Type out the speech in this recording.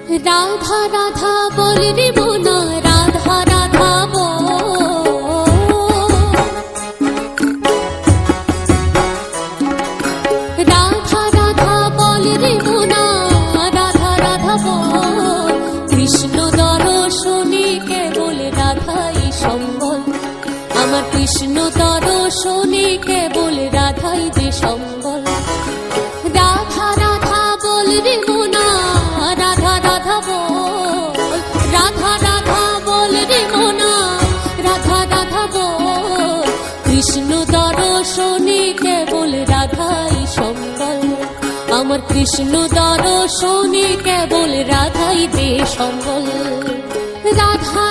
রাধা রাধা বল রে মোনা, রাধা রাধা বল। রাধা রাধা বল রে মোনা, রাধা রাধা বল। কৃষ্ণ দর্শনে কেবল রাধাই সম্বল, আমার কৃষ্ণ দর্শনে কেবল রাধাই যে সম্বল। রাধা রাধা বল রে মোনা, রাধা রাধা বল। রাধা রাধা বল রে মোনা, রাধা রাধা বল। কৃষ্ণ দর্শনে কেবল রাধাই সম্বল, আমার কৃষ্ণ দর্শনে কেবল রাধাই যে সম্বল। রাধা